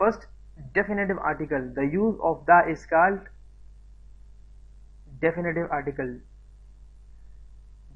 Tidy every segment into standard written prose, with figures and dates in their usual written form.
First, definitive article. The use of the is called definitive article.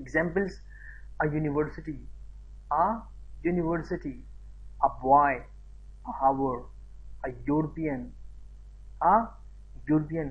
Examples: a university, a boy, a hour, a European, a European।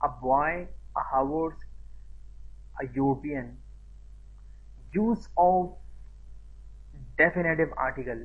a boy, a horse, a European। Use of definitive article,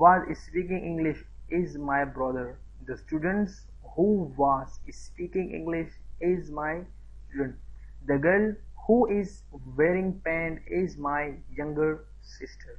was speaking English is my brother। The students who was speaking English is my student। The girl who is wearing pant is my younger sister।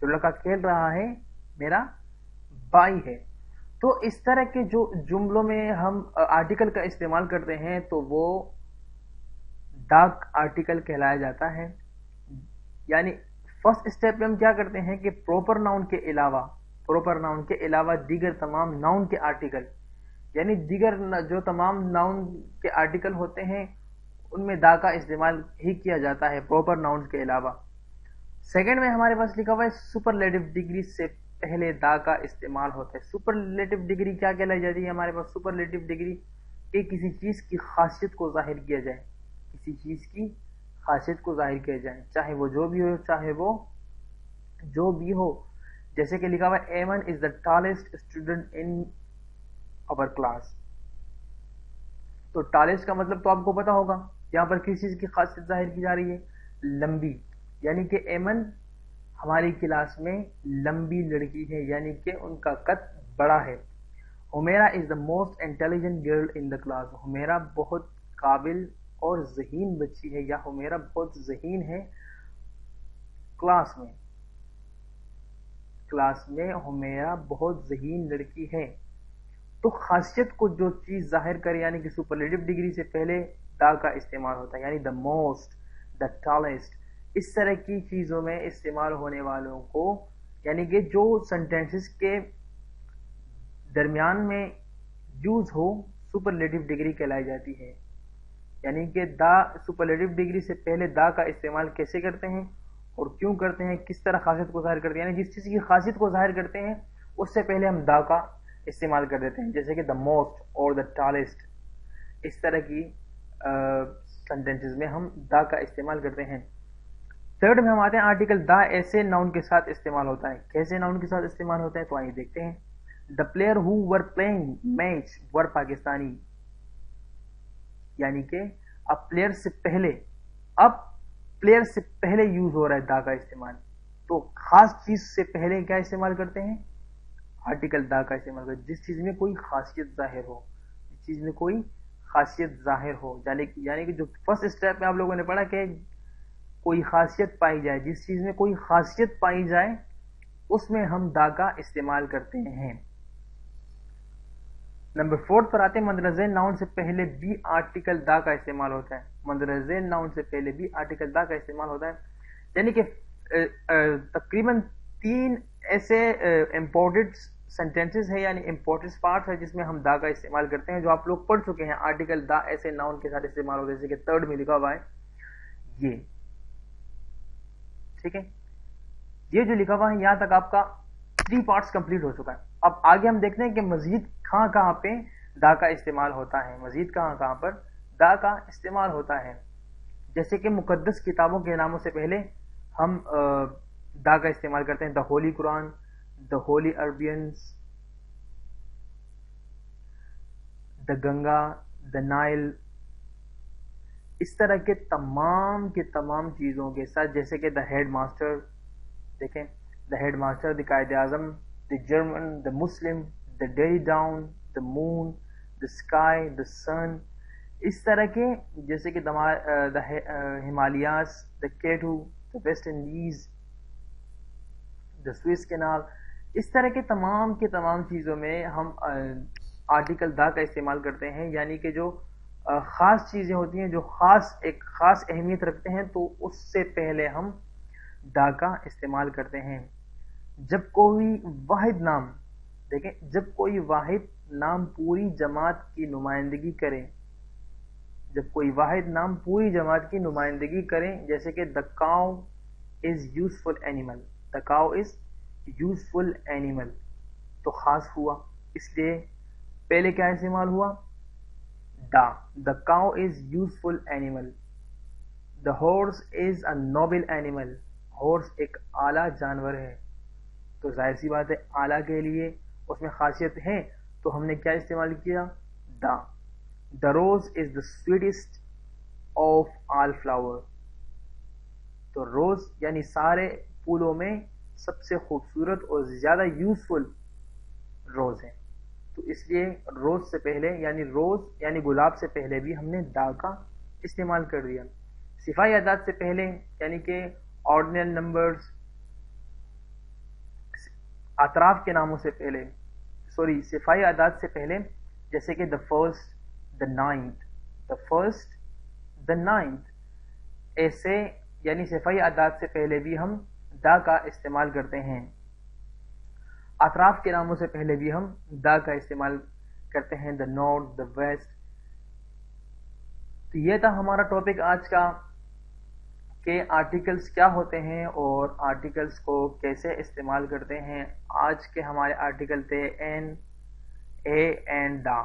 جو لڑکا کھیل رہا ہے میرا بھائی ہے. تو اس طرح کے جو جملوں میں ہم آرٹیکل کا استعمال کرتے ہیں تو وہ ڈاک آرٹیکل کہلایا جاتا ہے. یعنی فرسٹ اسٹیپ میں ہم کیا کرتے ہیں کہ پروپر ناؤن کے علاوہ دیگر تمام ناؤن کے آرٹیکل، یعنی دیگر جو تمام ناؤن کے آرٹیکل ہوتے ہیں ان میں دا کا استعمال ہی کیا جاتا ہے پراپر ناؤن کے علاوہ. سیکنڈ میں ہمارے پاس لکھا ہوا ہے سپرلیٹو ڈگری سے پہلے دا کا استعمال ہوتا ہے. سپرلیٹو ڈگری کیا کہلائی جاتی ہے ہمارے پاس؟ سپرلیٹو ڈگری کہ کسی چیز کی خاصیت کو ظاہر کیا جائے، کسی چیز کی خاصیت کو ظاہر کیا جائے، چاہے وہ جو بھی ہو، چاہے وہ جو بھی ہو. جیسے کہ لکھا ہوا ہے Aiman is the tallest student in our class. تو ٹالسٹ کا مطلب تو آپ کو پتا ہوگا، یہاں پر کس چیز کی خاصیت ظاہر کی جا رہی ہے؟ لمبی. یعنی کہ ایمن ہماری کلاس میں لمبی لڑکی ہے، یعنی کہ ان کا قد بڑا ہے. Humaira is the most intelligent girl in the class. Humaira بہت قابل اور ذہین بچی ہے، یا حمیرا بہت ذہین ہے کلاس میں. کلاس میں حمیرا بہت ذہین لڑکی ہے. تو خاصیت کو جو چیز ظاہر کرے، یعنی کہ سپرلیٹو ڈگری سے پہلے دا کا استعمال ہوتا ہے، یعنی دا موسٹ، دا ٹالسٹ. اس طرح کی چیزوں میں استعمال ہونے والوں کو، یعنی کہ جو سینٹینسز کے درمیان میں یوز ہو، سپرلیٹو ڈگری کہلائی جاتی ہے. یعنی کہ دا سپرلیٹو ڈگری سے پہلے دا کا استعمال کیسے کرتے ہیں اور کیوں کرتے ہیں، کس طرح خاصیت کو ظاہر کرتے ہیں. یعنی جس چیز کی خاصیت کو ظاہر کرتے ہیں اس سے پہلے ہم دا کا استعمال کر دیتے ہیں، جیسے کہ دا موسٹ اور دا ٹالسٹ. اس طرح کی سینٹینسز میں ہم دا کا استعمال کرتے ہیں. تھرڈ میں ہم آتے ہیں آرٹیکل دا ایسے ناؤن کے ساتھ استعمال ہوتا ہے. کیسے ناؤن کے ساتھ استعمال ہوتا ہے تو آئیے دیکھتے ہیں. The player who were playing match were Pakistani. یعنی کہ اب پلیئر سے پہلے یوز ہو رہا ہے دا کا استعمال. تو خاص چیز سے پہلے کیا استعمال کرتے ہیں؟ آرٹیکل دا کا استعمال کرتے ہیں. جس چیز میں کوئی خاصیت ظاہر ہو، یعنی کہ جو فرسٹ اسٹیپ میں آپ لوگوں نے پڑھا کہ کوئی خاصیت پائی جائے، جس چیز میں کوئی خاصیت پائی جائے اس میں ہم دا کا استعمال کرتے ہیں. نمبر 4 پر آتے ہیں مندرجہ ذیل ناؤن سے پہلے بھی آرٹیکل دا کا استعمال ہوتا ہے. مندرجہ ذیل ناؤن سے پہلے بھی آرٹیکل دا کا استعمال ہوتا ہے. یعنی کہ تقریباً 3 ایسے امپورٹنٹ سینٹینسز ہے، یعنی امپورٹنٹ پارٹس ہے جس میں ہم دا کا استعمال کرتے ہیں، جو آپ لوگ پڑھ چکے ہیں. آرٹیکل دا ایسے ناؤن کے ساتھ استعمال ہوتا ہے، جیسے کہ تھرڈ میں لکھا ہوا ہے یہ. ٹھیک ہے، یہ جو لکھا ہوا ہے یہاں تک آپ کا 3 پارٹس کمپلیٹ ہو چکا ہے. اب آگے ہم دیکھتے ہیں کہ مزید کہاں پہ دا کا استعمال ہوتا ہے، مزید کہاں پر دا کا استعمال ہوتا ہے. جیسے کہ مقدس کتابوں کے ناموں سے پہلے ہم دا کا استعمال کرتے ہیں. دا ہولی قرآن، دا ہولی عربینس، دا گنگا، دا نائل. اس طرح کے تمام چیزوں کے ساتھ، جیسے کہ دا ہیڈ ماسٹر، دیکھیں the head master, the Quaid-e-Azam, the German, the Muslim, the ڈیری ڈاؤن، the moon, the sky, the sun. اس طرح کے جیسے کہ the Himalayas, the K two, the West Indies, the Suez Canal. اس طرح کے تمام چیزوں میں ہم آرٹیکل دا کا استعمال کرتے ہیں. یعنی کہ جو خاص چیزیں ہوتی ہیں، جو ایک خاص اہمیت رکھتے ہیں، تو اس سے پہلے ہم دا کا استعمال کرتے ہیں. جب کوئی واحد نام، دیکھیں جب کوئی واحد نام پوری جماعت کی نمائندگی کرے، جب کوئی واحد نام پوری جماعت کی نمائندگی کریں، جیسے کہ the cow is useful animal. The cow is useful animal تو خاص ہوا، اس لیے پہلے کیا استعمال ہوا؟ The. The cow is useful animal. The horse is a noble animal. Horse ایک اعلیٰ جانور ہے، تو ظاہر سی بات ہے اعلیٰ کے لیے اس میں خاصیت ہے، تو ہم نے کیا استعمال کیا؟ دا. دا روز از دا سویٹسٹ آف آل فلاور. تو روز یعنی سارے پھولوں میں سب سے خوبصورت اور زیادہ یوزفل روز ہے. تو اس لیے روز سے پہلے، یعنی گلاب سے پہلے بھی ہم نے دا کا استعمال کر دیا. صفائی اعداد سے پہلے، یعنی کہ آرڈینل نمبرز، اطراف کے ناموں سے پہلے صفائی اعداد سے پہلے، جیسے کہ the first, the ninth, the first, the ninth، ایسے یعنی صفائی اعداد سے پہلے بھی ہم دا کا استعمال کرتے ہیں. اطراف کے ناموں سے پہلے بھی ہم دا کا استعمال کرتے ہیں، the north, the west. تو یہ تھا ہمارا ٹاپک آج کا کہ آرٹیکلز کیا ہوتے ہیں اور آرٹیکلز کو کیسے استعمال کرتے ہیں. آج کے ہمارے آرٹیکل تھے این، اے اینڈ دا.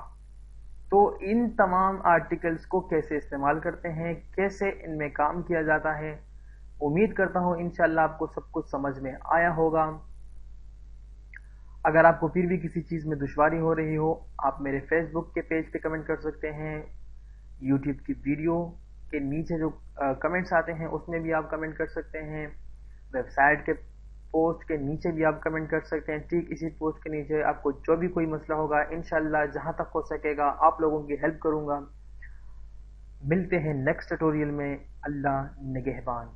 تو ان تمام آرٹیکلز کو کیسے استعمال کرتے ہیں، کیسے ان میں کام کیا جاتا ہے، امید کرتا ہوں انشاءاللہ آپ کو سب کچھ سمجھ میں آیا ہوگا. اگر آپ کو پھر بھی کسی چیز میں دشواری ہو رہی ہو، آپ میرے فیس بک کے پیج پہ کمنٹ کر سکتے ہیں، یوٹیوب کی ویڈیو کے نیچے جو کمنٹس آتے ہیں اس میں بھی آپ کمنٹ کر سکتے ہیں، ویب سائٹ کے پوسٹ کے نیچے بھی آپ کمنٹ کر سکتے ہیں. ٹھیک اسی پوسٹ کے نیچے آپ کو جو بھی کوئی مسئلہ ہوگا انشاءاللہ جہاں تک ہو سکے گا آپ لوگوں کی ہیلپ کروں گا. ملتے ہیں نیکسٹ ٹیوٹوریل میں. اللہ نگہبان.